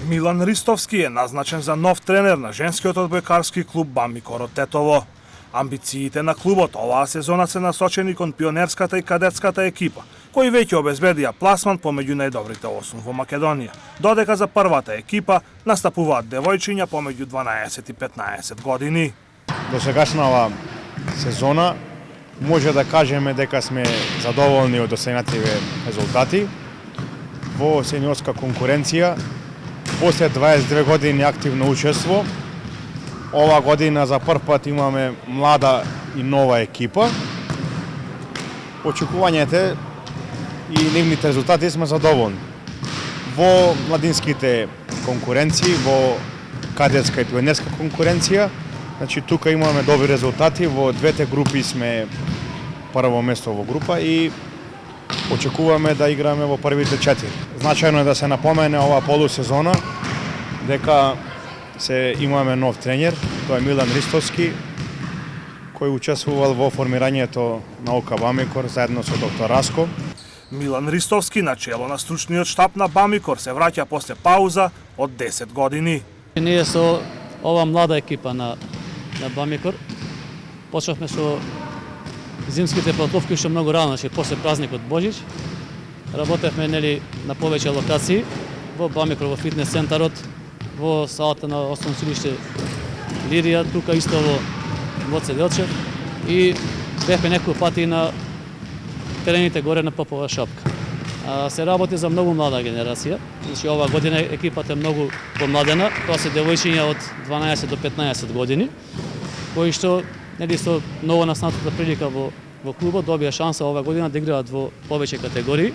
Милан Ристовски е назначен за нов тренер на женскиот одбојкарски клуб Бамикор од Тетово. Амбициите на клубот оваа сезона се насочени кон пионерската и кадетската екипа, кои веќе обезбедија пласман помеѓу најдобрите 8 во Македонија, додека за првата екипа настапуваат девојчиња помеѓу 12 и 15 години. До сегашнава сезона може да кажеме дека сме задоволни од досегнативе резултати. Во сениорска конкуренција, после 22 години активно учество, ова година за прв пат имаме млада и нова екипа. Очекувањата и нивните резултати сме задоволни. Во младинските конкуренции, во кадетска и пионерска конкуренција, значи тука имаме добри резултати, во двете групи сме прво место во група и очекуваме да играме во првите 4. Значајно е да се напомене ова полусезона дека имаме нов тренер, тоа е Милан Ристовски, кој учествувал во формирањето на ОК Бамикор заедно со доктор Раско. Милан Ристовски на чело на стручниот штаб на Бамикор се враќа после пауза од 10 години. Ние со ова млада екипа на Бамикор почнавме со зимските подготовки што многу рано, значи после празникот Божич. Работевме на повеќе локации во Бамикор, во фитнес центарот, во салата на основно училиште Лирија, тука исто во Цеделчев и бевме некои пати на терените горе на Попова шапка. Се работи за многу млада генерација, значи оваа година екипата е многу помладена, тоа се девојчиња од 12 до 15 години, кои што со ново наснатата прилика во клубот добија шанса оваа година да играат во повеќе категории.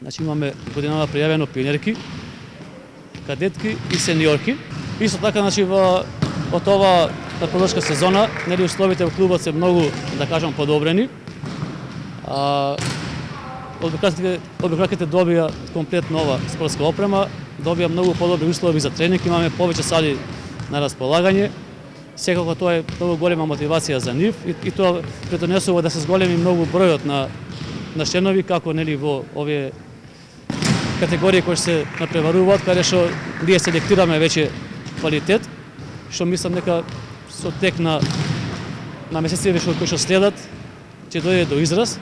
Значи имаме годинава пријавено пионерки, кадетки и сениорки. Исто така, значи од ова прволетна сезона, условите во клубот се многу, да кажам, подобрени. Одбојкарките добија комплет нова спортска опрема, добија многу подобри услови за тренинг, имаме повеќе сали на располагање. Секако тоа е многу голема мотивација за нив и тоа придонесува да се зголеми многу бројот на членови како во овие категории кои се напреваруваат, каде што ние селектираме веќе квалитет, што мислам дека со тек на месеците кои што следат ќе дојде до израз.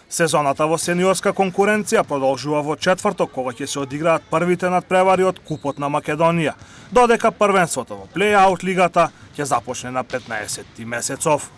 Сезоната во сениорска конкуренција продолжува во четврток, кога ќе се одиграат првите надпревари од Купот на Македонија, додека првенството во плей-аут лигата ќе започне на 15 месецов.